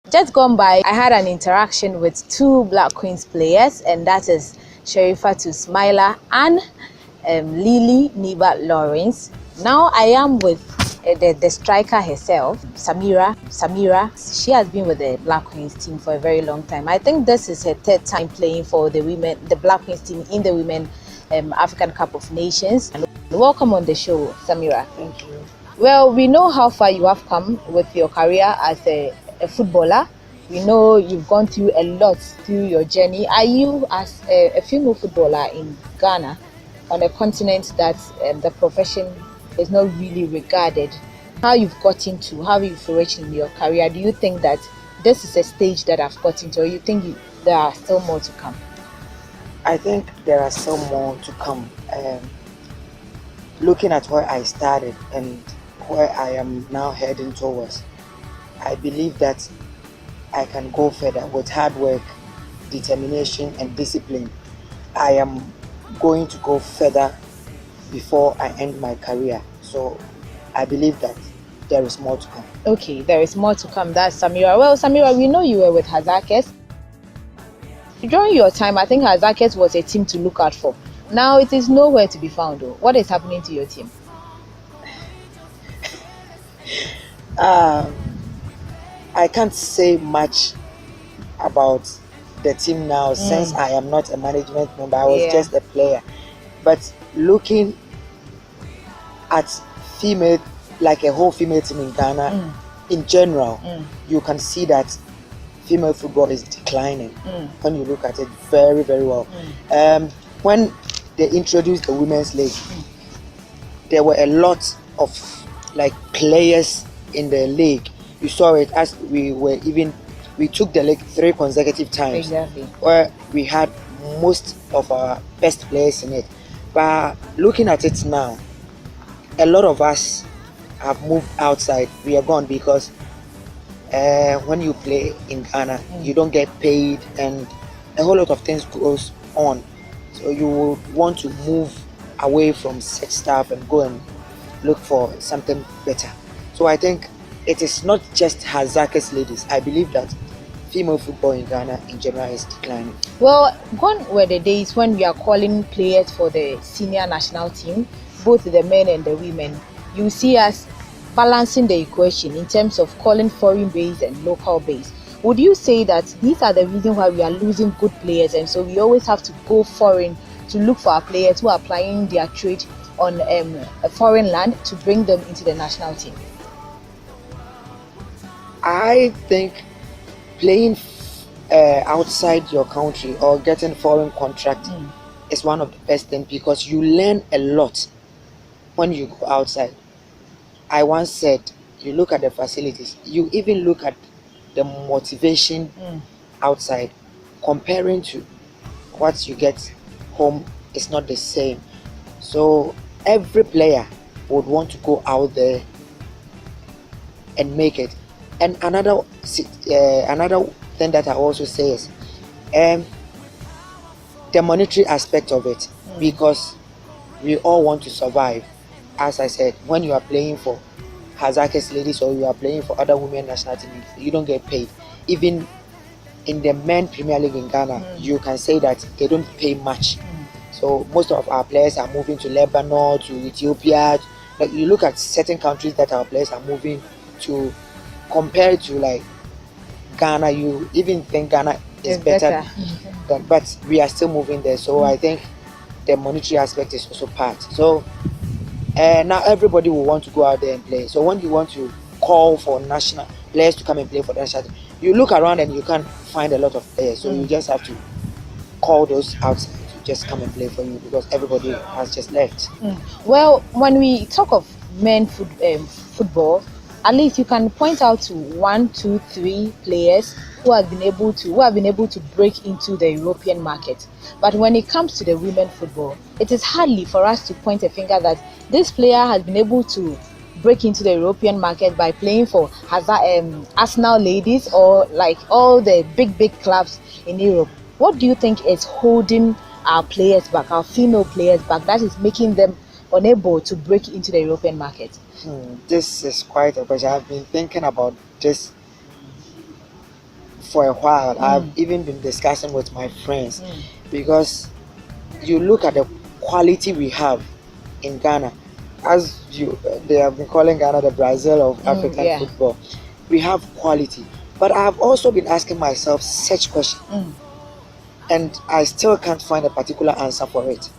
Just gone by, I had an interaction with two Black Queens players, and that is Sherifatu Smaila and Lily Niba Lawrence. Now I am with the striker herself, Samira. She has been with the Black Queens team for a very long time. I think this is her third time playing for the Black Queens team in the Women African Cup of Nations. And welcome on the show, Samira. Thank you. Well, we know how far you have come with your career as a footballer. We know you've gone through a lot through your journey. Are you, as a female footballer in Ghana, on a continent that the profession is not really regarded, how you've got into, how you've flourished in your career? Do you think that this is a stage that I've got into, or you think there are still more to come? I think there are still more to come. Looking at where I started and where I am now heading towards, I believe that I can go further with hard work, determination and discipline. I am going to go further before I end my career. So I believe that there is more to come. Okay, there is more to come. That's Samira. Well, Samira, we know you were with Hazakes. During your time, I think Hazakes was a team to look out for. Now it is nowhere to be found. Though. What is happening to your team? I can't say much about the team now since I am not a management member. I was just a player. But looking at female, like a whole female team in Ghana, in general, you can see that female football is declining when you look at it very, very well. When they introduced the Women's League, there were a lot of players in the league. You saw it as we took the league 3 consecutive times. Exactly. Where we had most of our best players in it. But looking at it now, a lot of us have moved outside. We are gone because when you play in Ghana, you don't get paid and a whole lot of things goes on. So you would want to move away from such stuff and go and look for something better. So I think it is not just Hazakes ladies. I believe that female football in Ghana in general is declining. Well, gone were the days when we are calling players for the senior national team, both the men and the women. You see us balancing the equation in terms of calling foreign base and local base. Would you say that these are the reasons why we are losing good players, and so we always have to go foreign to look for our players who are applying their trade on a foreign land to bring them into the national team? I think playing outside your country or getting foreign contract is one of the best things because you learn a lot when you go outside. I once said, you look at the facilities, you even look at the motivation outside. Comparing to what you get home is not the same. So every player would want to go out there and make it. And another thing that I also say is the monetary aspect of it, because we all want to survive. As I said, when you are playing for Hazakes ladies or you are playing for other women national teams, you don't get paid. Even in the men Premier League in Ghana, you can say that they don't pay much. So most of our players are moving to Lebanon, to Ethiopia. Like you look at certain countries that our players are moving to, compared to Ghana, you even think Ghana is better. But we are still moving there. So I think the monetary aspect is also part. So now everybody will want to go out there and play. So when you want to call for national players to come and play for the national team, you look around and you can't find a lot of players. So you just have to call those outside to just come and play for you because everybody has just left. Well, when we talk of men football, at least you can point out to 1, 2, 3 players who have been able to break into the European market. But when it comes to the women football, it is hardly for us to point a finger that this player has been able to break into the European market by playing for Arsenal ladies or all the big clubs in Europe. What do you think is holding our players back, our female players back, that is making them unable to break into the European market? This is quite a question. I've been thinking about this for a while. I've even been discussing with my friends because you look at the quality we have in Ghana, as they have been calling Ghana the Brazil of African football. We have quality, but I have also been asking myself such questions, and I still can't find a particular answer for it.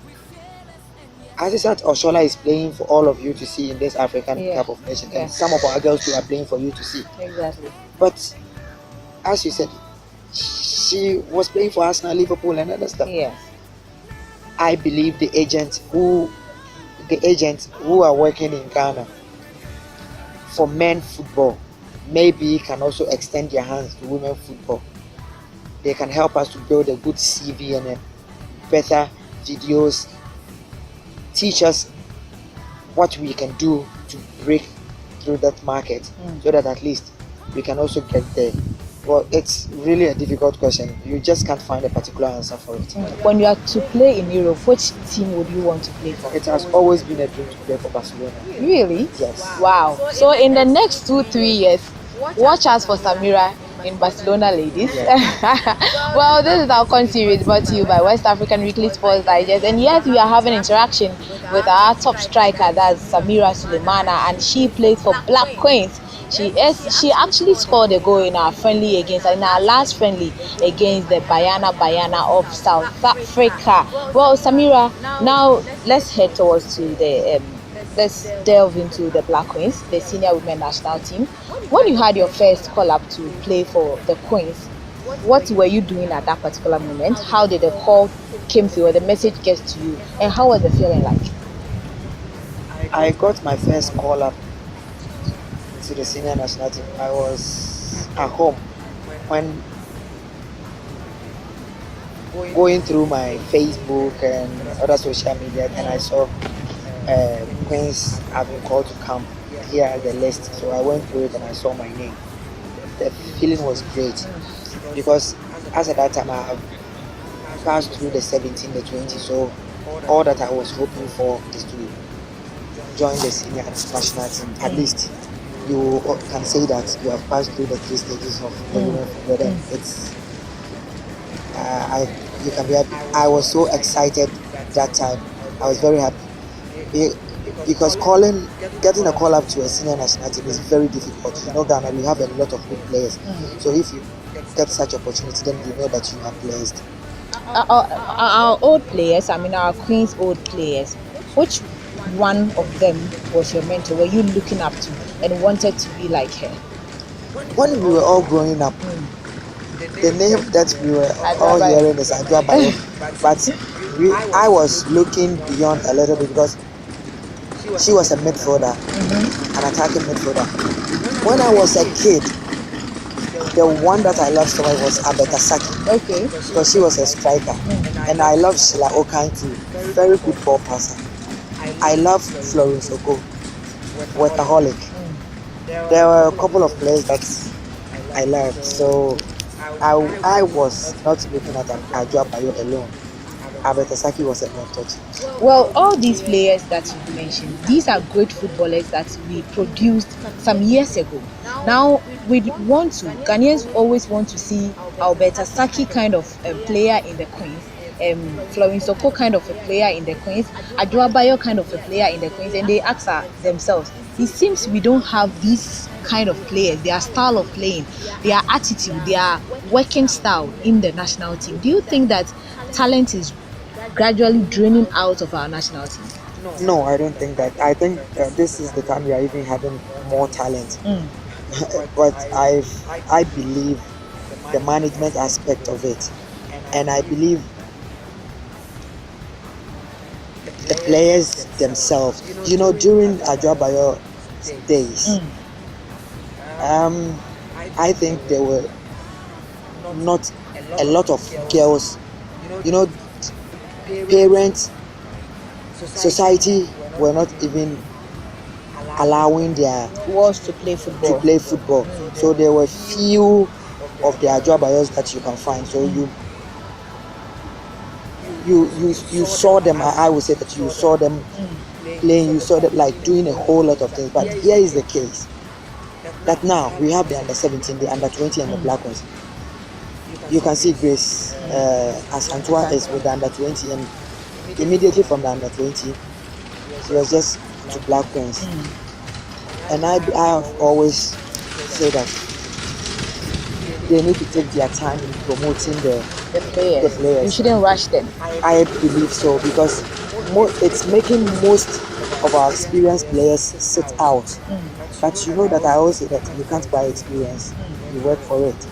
Azizat Oshola is playing for all of you to see in this African Cup of Nations, and some of our girls too are playing for you to see. Exactly. But as you said, she was playing for Arsenal, Liverpool, and other stuff. Yes. I believe the agents who are working in Ghana for men football maybe can also extend their hands to women football. They can help us to build a good CV and a better videos, teach us what we can do to break through that market so that at least we can also get there. Well, it's really a difficult question. You just can't find a particular answer for it. When you are to play in Europe, which team would you want to play for? It has always been a dream to play for Barcelona. Really? Yes. Wow. So in the next 2-3 years, watch us for Samira in Barcelona, ladies. Well, this is our con series brought to you by West African Weekly Sports Digest, and yes, we are having interaction with our top striker, that's Samira Suleimana, and she plays for Black Queens. She actually scored a goal in our last friendly against the Bayana of South Africa. Well, Samira, now let's head towards to the let's delve into the Black Queens, the senior women national team. When you had your first call up to play for the Queens, what were you doing at that particular moment? How did the call came through or the message get to you, and how was the feeling like? I got my first call up to the senior national team. I was at home when going through my Facebook and other social media, and I saw Queens have been called to camp here at the list. So I went through it and I saw my name. The feeling was great because as at that time I have passed through the 17, the 20. So all that I was hoping for is to join the senior national team. At least you can say that you have passed through the 3 stages of the women football. It's you can be happy. I was so excited that time. I was very happy because getting a call up to a senior national team is very difficult. You know, Ghana, we have a lot of good players. So if you get such opportunity, then you know that you are blessed. Our old players, our Queen's old players, which one of them was your mentor? Were you looking up to and wanted to be like her? When we were all growing up, the name that we were all hearing is Adwa Bayo, but I was looking beyond a little bit because she was a midfielder, an attacking midfielder. When I was a kid, the one that I loved so much was Abeta Saki. Okay. Because she was a striker. And I love Sheila Okanti, very good ball passer. I love Florence Oko, workaholic. There were a couple of players that I loved. So I was not looking at Adwa Bayo alone. Abeta Saki was a mentor too. Well, all these players that you mentioned, these are great footballers that we produced some years ago. Now, Ghanaians always want to see Alberta Saki kind of player in the Queens, Florence Oko kind of a player in the Queens, Adwa Bayo kind of a player in the Queens, and they ask themselves, it seems we don't have these kind of players, their style of playing, their attitude, their working style in the national team. Do you think that talent is gradually draining out of our national team? No, I don't think that. I think this is the time we are even having more talent. But I believe the management aspect of it, and I believe the players themselves. You know, during Adwa Bayo days, I think there were not a lot of girls. You know, parents, society were not even allowing their was to play football. So there were few of the Adwa Bayos that you can find. So you saw them. I would say that you saw them playing. You saw them like doing a whole lot of things. But here is the case that now we have the under 17, the under 20, and the Black ones. you can see Grace as Antoine is with the under 20, and immediately from the under 20, she was just to Black Queens. And I have always said that they need to take their time in promoting the players. You shouldn't rush them. I believe so, because it's making most of our experienced players sit out. But you know that I always say that you can't buy experience, you work for it.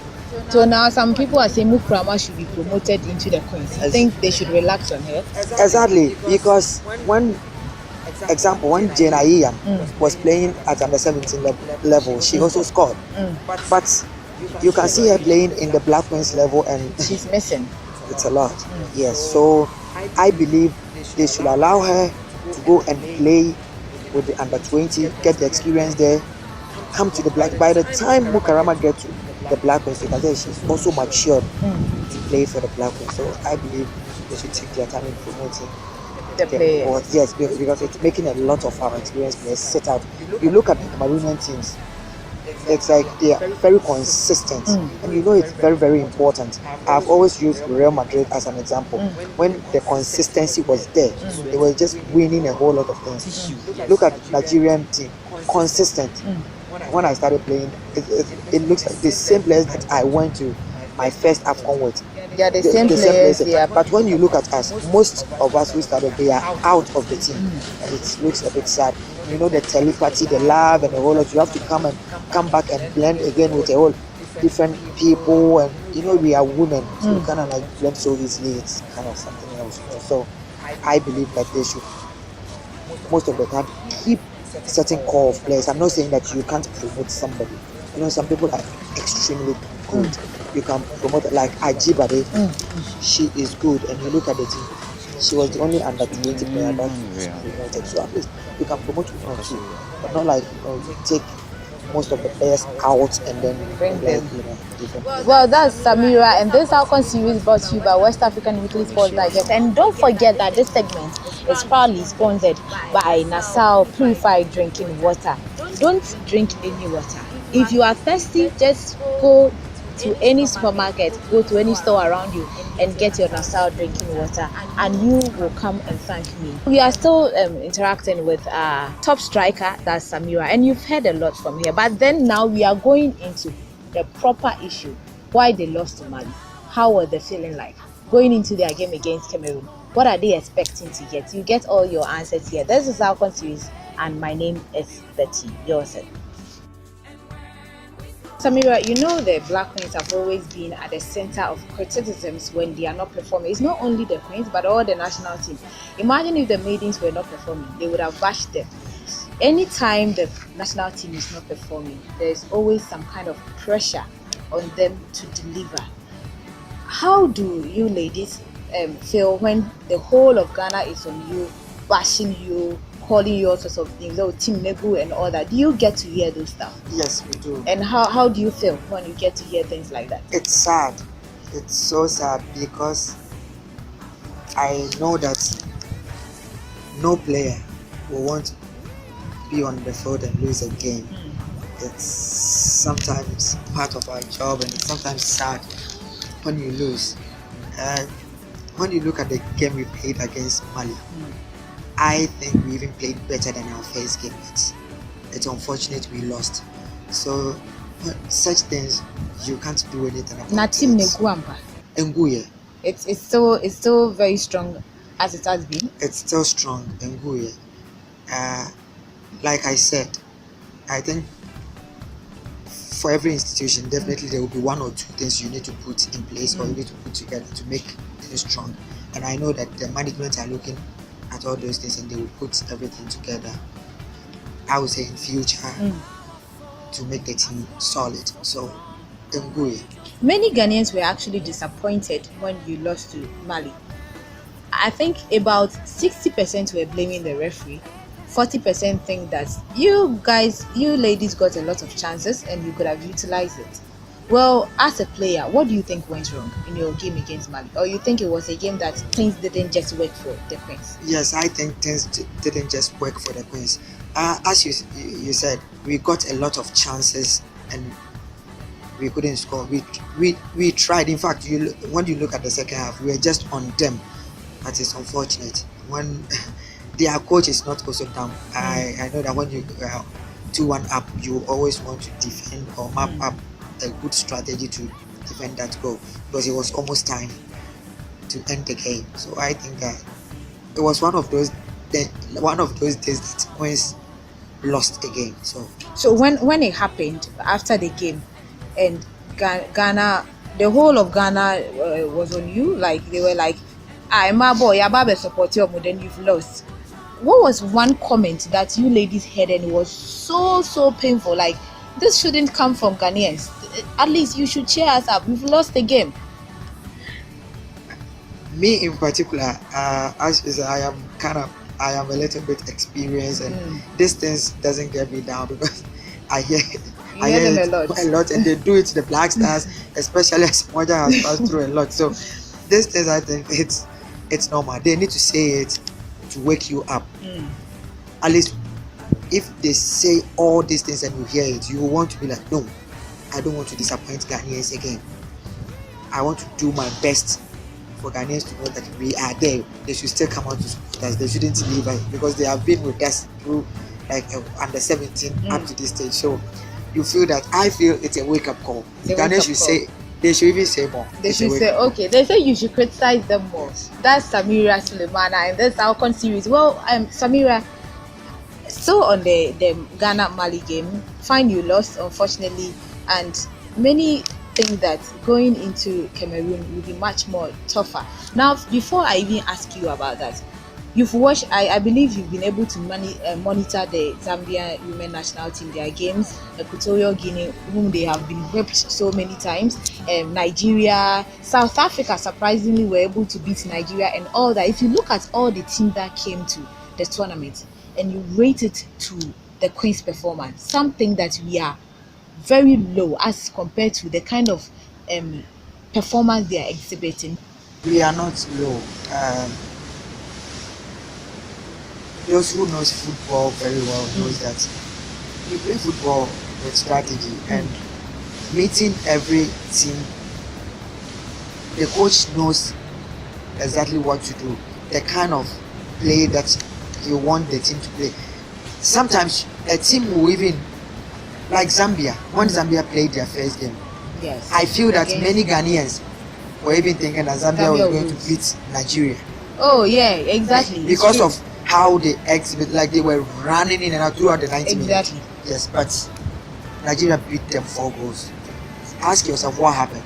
So now some people are saying Mukrama should be promoted into the Queens. I think they should relax on her. Exactly, because when Jane Ayiyam was playing at under 17 level, she also scored. But you can see her playing in the Black Queens level, and she's missing. It's a lot. Yes, so I believe they should allow her to go and play with the under 20, get the experience there, come to the Black. By the time Mukarama gets to the Black Queens, you can say she's also matured to play for the Black Queens. So I believe they should take their time in promoting the players. Yes, because it's making a lot of our experienced players sit out. You look at the Cameroonian teams, it's like they are very consistent, and you know it's very, very important. I've always used Real Madrid as an example. When the consistency was there, they were just winning a whole lot of things. Look at Nigerian team, consistent. When I started playing, it looks like the same players that I went to my first AFCON with. Yeah, the same players. Yeah. But when you look at us, most of us who started, they are out of the team, and it looks a bit sad. You know, the telepathy, the love, and the whole lot. You have to come back and blend again with a whole different people, and you know we are women, so you kind of like blend so easily. It's kind of something else. So I believe that they should most of the time keep certain core of players. I'm not saying that you can't promote somebody. You know, some people are extremely good. You can promote like Ajibade. She is good, and you look at the team. She was the only under 20 player that was promoted. So at least you can promote one or two, but not like you take most of the players out and then bring them. Different. Well, that's Samira, and this AFCON series brought to you by West African Weekly Sports Digest. And don't forget that this segment is proudly sponsored by Nassau Purified Drinking Water. Don't drink any water. If you are thirsty, just go to any supermarket, go to any store around you and get your Nassau drinking water, and you will come and thank me. We are still interacting with top striker, that's Samira, and you've heard a lot from here. But then now we are going into the proper issue, why they lost to Mali. How were they feeling like going into their game against Cameroon? What are they expecting to get? You get all your answers here. This is our series, and my name is Betty Yourself. Samira, you know the Black Queens have always been at the center of criticisms when they are not performing. It's not only the Queens, but all the national teams. Imagine if the maidens were not performing, they would have bashed them. Anytime the national team is not performing, there's always some kind of pressure on them to deliver. How do you ladies feel when the whole of Ghana is on you, bashing you, calling you all sorts of things, Team Negu and all that? Do you get to hear those stuff? Yes, we do. And how do you feel when you get to hear things like that? It's sad. It's so sad, because I know that no player will want to be on the field and lose a game. It's sometimes part of our job, and it's sometimes sad when you lose. When you look at the game we played against Mali, I think we even played better than our first game. It's unfortunate we lost. So such things you can't do anything about. Natim Neguamba. Nguye. It's still very strong as it has been. It's still strong, Nguye. Like I said, I think for every institution, definitely there will be one or two things you need to put in place or you need to put together to make things strong. And I know that the management are looking at all those things and they will put everything together, I would say, in future to make the team solid. So, Nguye. Many Ghanaians were actually disappointed when you lost to Mali. I think about 60% were blaming the referee. 40% think that you ladies got a lot of chances and you could have utilized it. Well, as a player, what do you think went wrong in your game against Mali? Or you think it was a game that things didn't just work for the Queens? Yes, I think things didn't just work for the Queens. As you said, we got a lot of chances and we couldn't score. We tried. In fact, when you look at the second half, we were just on them. But it's unfortunate when their coach is not also down. I know that when you 2-1 up, you always want to defend or map up a good strategy to defend that goal, because it was almost time to end the game. So I think that it was one of those days that Queens lost the game. So when it happened after the game, and Ghana, the whole of Ghana was on you, like they were like, "I'm my boy, Ababe support you, but then you've lost." What was one comment that you ladies heard and it was so painful? Like, this shouldn't come from Ghanaians. At least you should cheer us up. We've lost the game. Me in particular, as I am a little bit experienced, and this things doesn't get me down because I hear them it a lot, and they do it to the Black Stars, especially as Moja has passed through a lot. So these things, I think it's normal. They need to say it to wake you up. At least if they say all these things and you hear it, you want to be like, no, I don't want to disappoint Ghanaians again. I want to do my best for Ghanaians to know that we are there. They should still come out to support us. They shouldn't leave us, because they have been with us through like under 17 up to this stage. So you feel that, I feel it's a wake-up call. Ghanaians should say, they should even say more. They should say, okay, they say you should criticize them more. That's Samira Suleimana, and that's our con series. Well, Samira, still on the Ghana Mali game, fine, you lost unfortunately, and many think that going into Cameroon will be much more tougher. Now, before I even ask you about that, you've watched, I believe you've been able to monitor the Zambia women national team, their games, Equatorial Guinea, whom they have been whipped so many times, Nigeria, South Africa surprisingly were able to beat Nigeria and all that. If you look at all the teams that came to the tournament and you rate it to the Queen's performance, something that we are very low as compared to the kind of performance they are exhibiting. We are not low. Those who knows football very well knows that you play football with strategy, and meeting every team, the coach knows exactly what to do, the kind of play that you want the team to play. Sometimes a team will even, like Zambia, when Zambia played their first game, yes, I feel that many Ghanaians were even thinking that Zambia was going to beat Nigeria. Oh yeah, exactly. Because of how they exhibit, like they were running in and out throughout the 90 minutes. Yes, but Nigeria beat them 4 goals. Ask yourself what happened.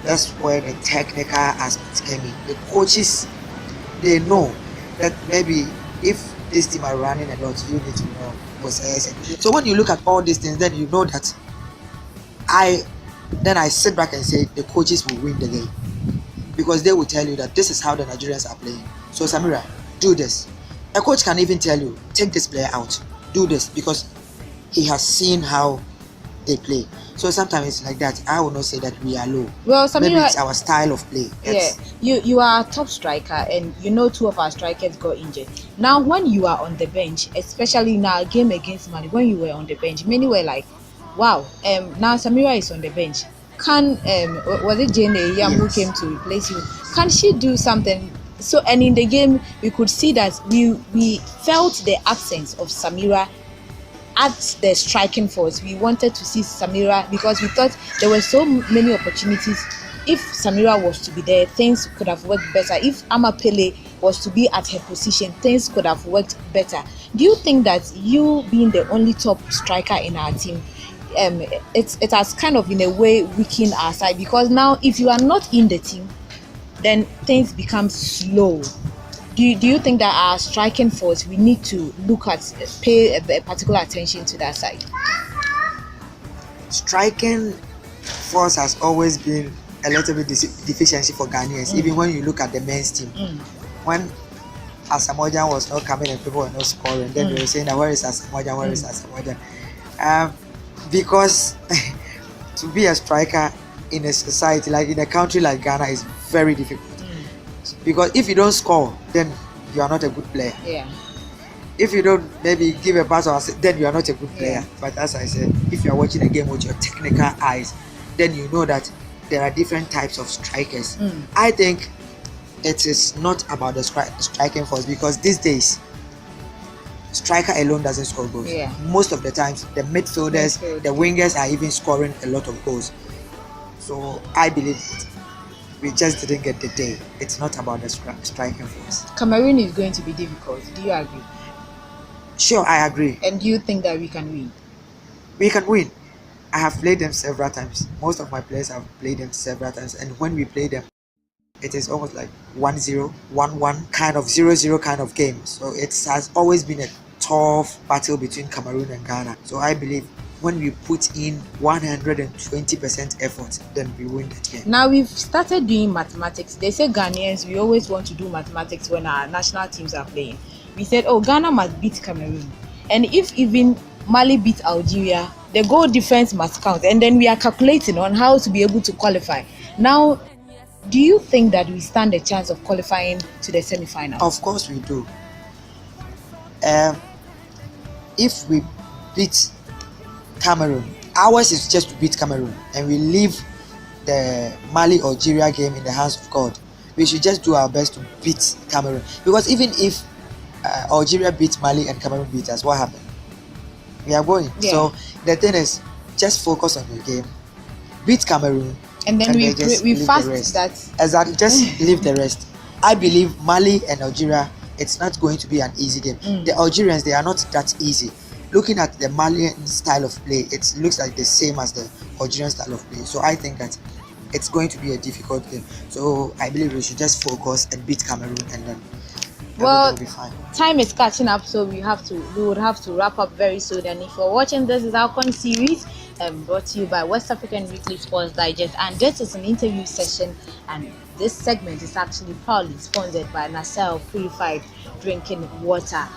That's where the technical aspect came in. The coaches, they know that maybe if this team are running a lot, you need to know possess it. So when you look at all these things, then you know that I sit back and say the coaches will win the game, because they will tell you that this is how the Nigerians are playing. So Samira, do this. A coach can even tell you, take this player out, do this, because he has seen how they play. So sometimes it's like that. I will not say that we are low. Well, Samira, maybe it's our style of play. You are a top striker, and you know 2 of our strikers got injured. Now, when you are on the bench, especially in our game against Mali, when you were on the bench, many were like, wow, now Samira is on the bench. Can was it Jane Yam who came to replace you? Can she do something? So, and in the game, we could see that we felt the absence of Samira at the striking force. We wanted to see Samira because we thought there were so many opportunities. If Samira was to be there, things could have worked better. If Amapele was to be at her position, things could have worked better. Do you think that you being the only top striker in our team, it has kind of in a way weakened our side? Because now if you are not in the team, then things become slow. Do you think that our striking force, we need to pay a particular attention to that side? Striking force has always been a little bit deficiency for Ghanaians. Even when you look at the men's team, when Asamoah was not coming and people were not scoring, then they were saying that where is Asamoah, where is Asamoah? Because to be a striker in a society, like in a country like Ghana, is very difficult. Because if you don't score, then you are not a good player. If you don't maybe give a pass or then you are not a good player. But as I said, if you are watching a game with your technical eyes, then you know that there are different types of strikers. I think it is not about the striking force, because these days striker alone doesn't score goals. Yeah. Most of the times the midfielders, the wingers are even scoring a lot of goals. So I believe we just didn't get the day. It's not about the striking force. Cameroon is going to be difficult. Do you agree? Sure, I agree. And do you think that we can win? We can win. I have played them several times. Most of my players have played them several times, and when we play them, it is almost like 1-0, 1-1, kind of 0-0 kind of game. So it has always been a tough battle between Cameroon and Ghana. So I believe when we put in 120% effort, then we win that game. Now we've started doing mathematics. They say Ghanaians, we always want to do mathematics when our national teams are playing. We said, oh, Ghana must beat Cameroon. And if even Mali beat Algeria, the goal difference must count. And then we are calculating on how to be able to qualify. Now, do you think that we stand a chance of qualifying to the semi-finals? Of course we do. If we beat Cameroon, ours is just to beat Cameroon, and we leave the Mali-Algeria game in the hands of God. We should just do our best to beat Cameroon, because even if Algeria beat Mali and Cameroon beat us, what happened? We are going. Yeah. So the thing is, just focus on your game, beat Cameroon, and then we fast that. Exactly, just leave the rest. I believe Mali and Algeria, it's not going to be an easy game. The Algerians, they are not that easy. Looking at the Malian style of play, it looks like the same as the Algerian style of play. So I think that it's going to be a difficult game. So I believe we should just focus and beat Cameroon, and then everything will be fine. Time is catching up, so we would have to wrap up very soon. And if you're watching, this is our con series, brought to you by West African Weekly Sports Digest, and this is an interview session, and this segment is actually proudly sponsored by Nasal Purified Drinking Water.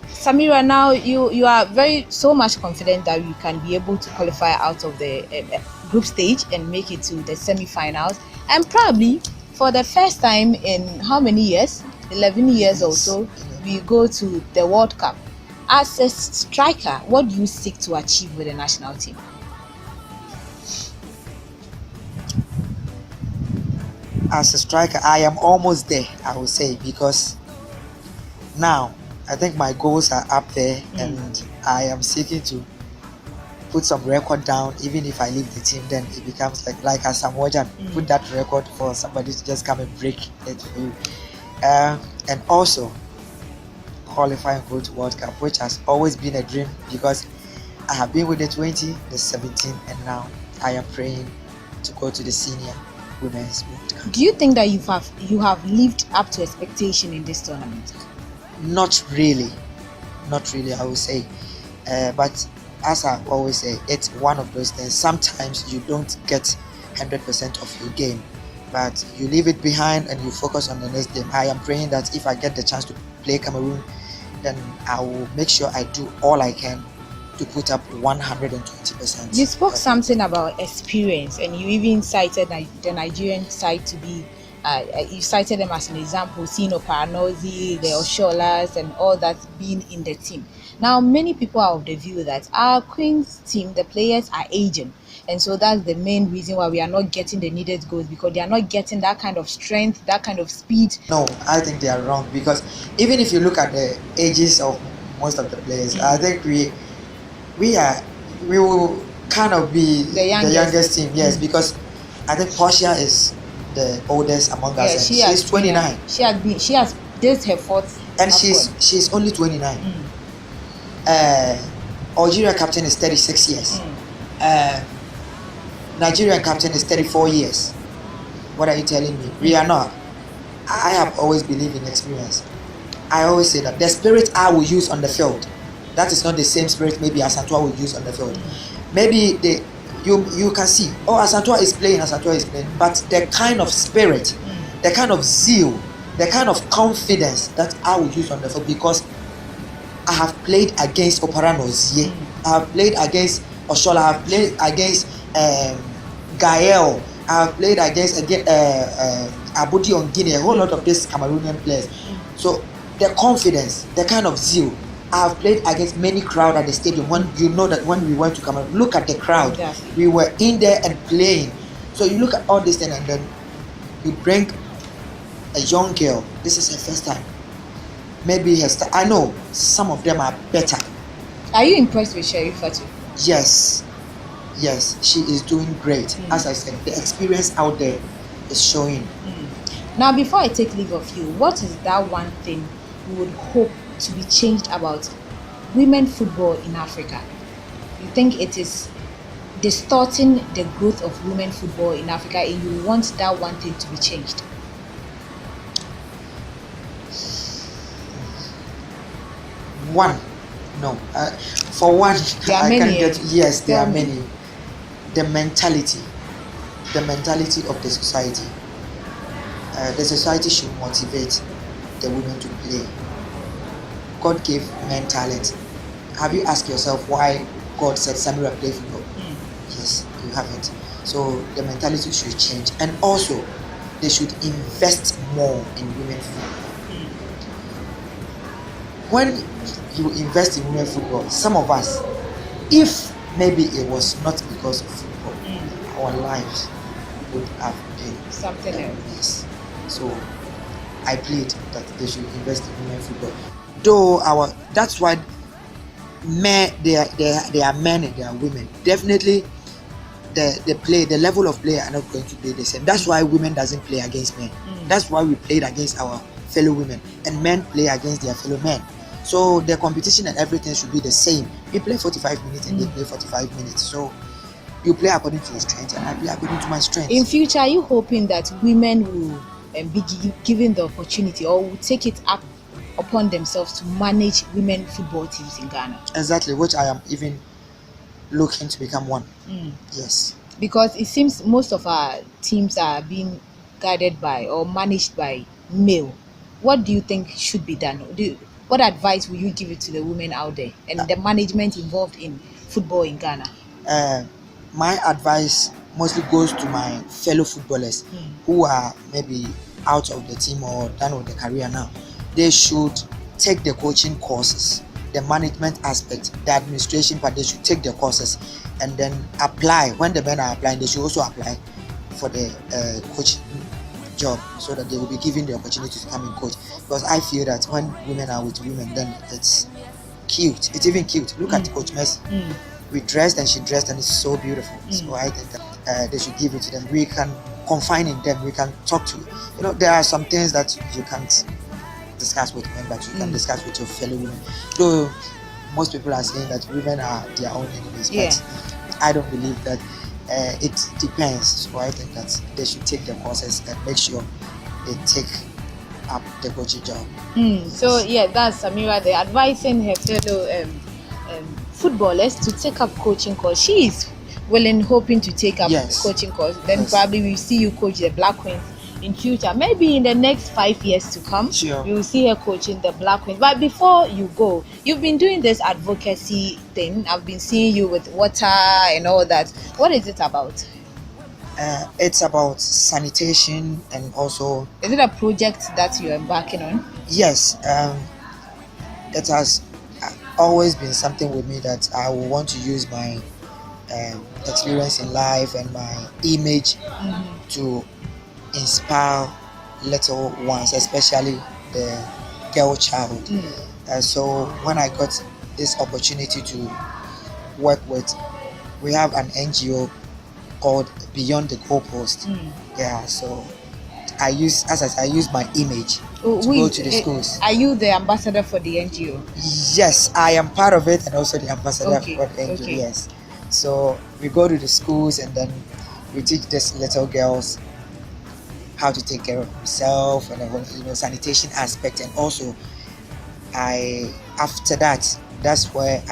Samira, now you are so much confident that we can be able to qualify out of the group stage and make it to the semi-finals, and probably for the first time in how many years? 11 years or so, we go to the World Cup. As a striker, what do you seek to achieve with the national team? As a striker, I am almost there, I would say, because now I think my goals are up there, and I am seeking to put some record down. Even if I leave the team, then it becomes like a Samoan, put that record for somebody to just come and break it for you. And also qualify and go to World Cup, which has always been a dream, because I have been with the 20, the 17, and now I am praying to go to the senior women's World Cup. Do you think that you have lived up to expectation in this tournament? Not really, I would say, but as I always say, it's one of those things. Sometimes you don't get 100% of your game, but you leave it behind and you focus on the next game. I am praying that if I get the chance to play Cameroon, then I will make sure I do all I can to put up 120%. You spoke something about experience, and you even cited the Nigerian side to be you cited them as an example, Sino Paranozi, the Osholas, and all that being in the team. Now, many people are of the view that our Queens team, the players are aging, and so that's the main reason why we are not getting the needed goals, because they are not getting that kind of strength, that kind of speed. No, I think they are wrong, because even if you look at the ages of most of the players, I think we will kind of be the youngest team. Yes, because I think Portia is the oldest among us. She's 29. She has this her fourth, and she's only 29. Algeria captain is 36 years. Nigerian captain is 34 years. What are you telling me? We are not. I have always believed in experience. I always say that the spirit I will use on the field, that is not the same spirit maybe Asantua will use on the field. Maybe you can see, Asantua is playing, but the kind of spirit, the kind of zeal, the kind of confidence that I will use on the field, because I have played against Operanos, I have played against Oshola, I have played against Gael, I have played against Abudi on Guinea, a whole lot of these Cameroonian players. So the confidence, the kind of zeal, I have played against many crowd at the stadium. When you know that when we went to Cameroon, look at the crowd. Yes. We were in there and playing. So you look at all this thing and then you bring a young girl. This is her first time. Maybe her I know some of them are better. Are you impressed with Sherifatu? Yes, she is doing great. As I said, the experience out there is showing. Now, before I take leave of you, what is that one thing you would hope to be changed about women football in Africa? You think it is distorting the growth of women football in Africa, and you want that one thing to be changed? One, no. For one, there are I many. can get yes. There Tell are me. many. The mentality of the society. The society should motivate the women to play. God gave men talent. Have you asked yourself why God said Samira play football? Yes, you haven't. So the mentality should change, and also they should invest more in women football. When you invest in women football, some of us, if maybe it was not because of football, our lives would have been Something else. Yes. So I plead that they should invest in women football. Though that's why men they are men and they are women. Definitely the level of play are not going to be the same. That's why women doesn't play against men. That's why we played against our fellow women and men play against their fellow men. So the competition and everything should be the same. We play 45 minutes and they play 45 minutes. So you play according to your strength and I play according to my strength. In future, are you hoping that women will be given the opportunity or will take it up upon themselves to manage women football teams in Ghana? Exactly, which I am even looking to become one. Yes. Because it seems most of our teams are being guided by or managed by male. What do you think should be done? What advice will you give it to the women out there and the management involved in football in Ghana? My advice mostly goes to my fellow footballers who are maybe out of the team or done with the career now. They should take the coaching courses, the management aspect, the administration part. They should take the courses and then apply. When the men are applying, they should also apply for the coaching job so that they will be given the opportunity to come and coach. Because I feel that when women are with women, then it's cute. It's even cute. Look at Coach Messi. We dressed and she dressed and it's so beautiful. So I think that they should give it to them. We can confine in them. We can talk to. There are some things that you can't discuss with men, but you can discuss with your fellow women. Though most people are saying that women are their own enemies, but I don't believe that. It depends. So I think that they should take the courses and make sure they take up the coaching job. So that's Samira. They're advising her fellow footballers to take up coaching course. She is willing, hoping to take up coaching course. Then probably we'll see you coach the Black Queens in future. Maybe in the next 5 years to come, we will see her coaching the Black Queens. But before you go, you've been doing this advocacy thing. I've been seeing you with water and all that. What is it about? It's about sanitation and also. Is it a project that you're embarking on? Yes. It has always been something with me that I will want to use my experience in life and my image to inspire little ones, especially the girl child. So when I got this opportunity to work with, we have an NGO called Beyond the Goalpost. So I use my image to go to the schools. Are you the ambassador for the NGO? Yes, I am part of it and also the ambassador for the NGO. Yes. So we go to the schools and then we teach these little girls how to take care of themselves and the whole sanitation aspect. And also after that's where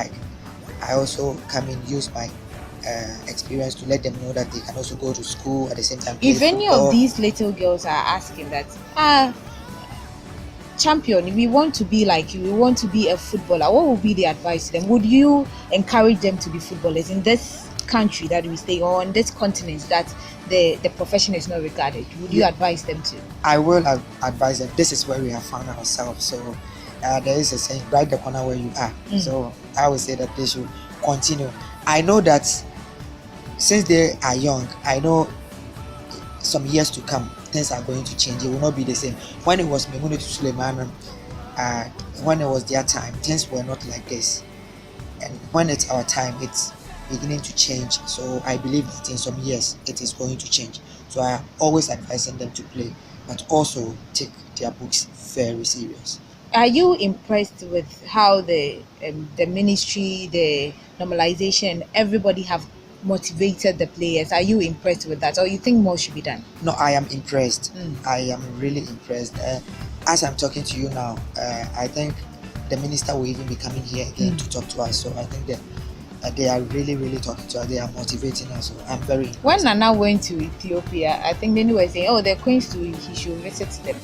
I also come and use my experience to let them know that they can also go to school at the same time. If any of these little girls are asking that, champion, we want to be like you, we want to be a footballer, what would be the advice to them? Would you encourage them to be footballers in this country that we stay on, this continent that the profession is not regarded? Would you advise them to? I will advise them. This is where we have found ourselves. So there is a saying, right the corner where you are. Mm. So I would say that they should continue. I know that since they are young, I know some years to come, things are going to change. It will not be the same. When it was Memunatu Suleimana, uh, when it was their time, things were not like this. And when it's our time, it's beginning to change. So I believe that in some years, it is going to change. So I am always advising them to play, but also take their books very serious. Are you impressed with how the ministry, the normalization, everybody have motivated the players? Are you impressed with that, or you think more should be done? No, I am impressed. Mm. I am really impressed. As I'm talking to you now, I think the minister will even be coming here again to talk to us. So I think that they are really, really talking to us. They are motivating us. So I'm very When impressed. Nana went to Ethiopia, I think many were saying, "Oh, the Queens too, he should visit them."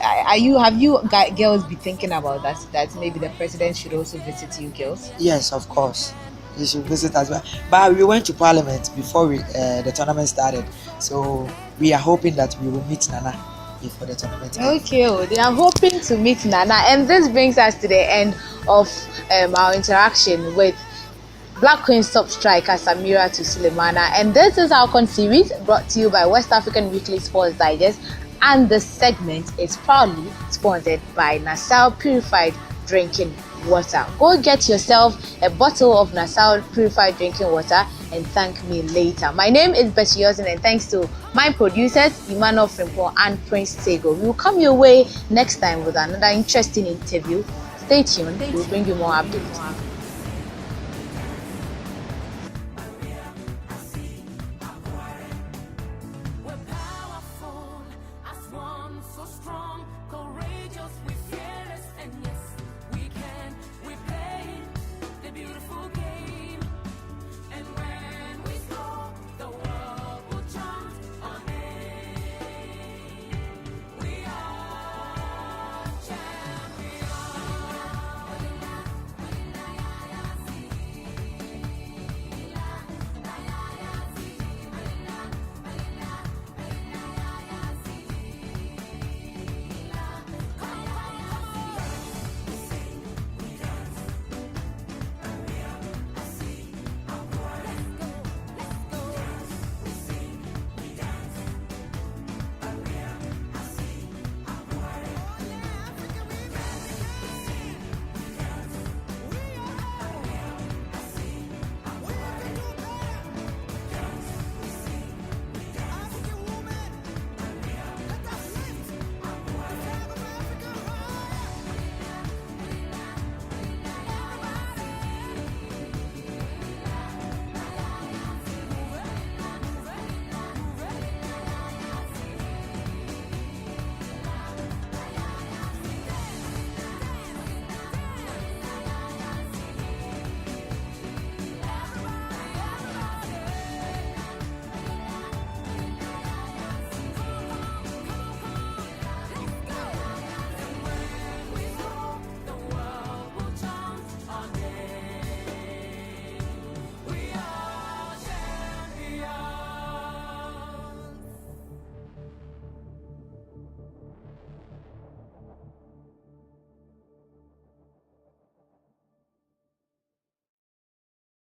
Are you have you girls be thinking about that? That maybe the president should also visit you girls? Yes, of course. You should visit as well. But we went to Parliament before the tournament started. So we are hoping that we will meet Nana before the tournament ends. Okay, oh, they are hoping to meet Nana, and this brings us to the end of our interaction with Black Queens top striker Samira to Suleimana, and this is our con series brought to you by West African Weekly Sports Digest, and the segment is proudly sponsored by Nasal Purified Drinking Water. Go get yourself a bottle of Nasal Purified Drinking Water and thank me later. My name is Betty Yosin, and thanks to my producers Emmanuel Frimpong and Prince Tego. We will come your way next time with another interesting interview. Stay tuned, we'll bring you more updates. Courageous, we fearless, and yes, we can. We play the beautiful game.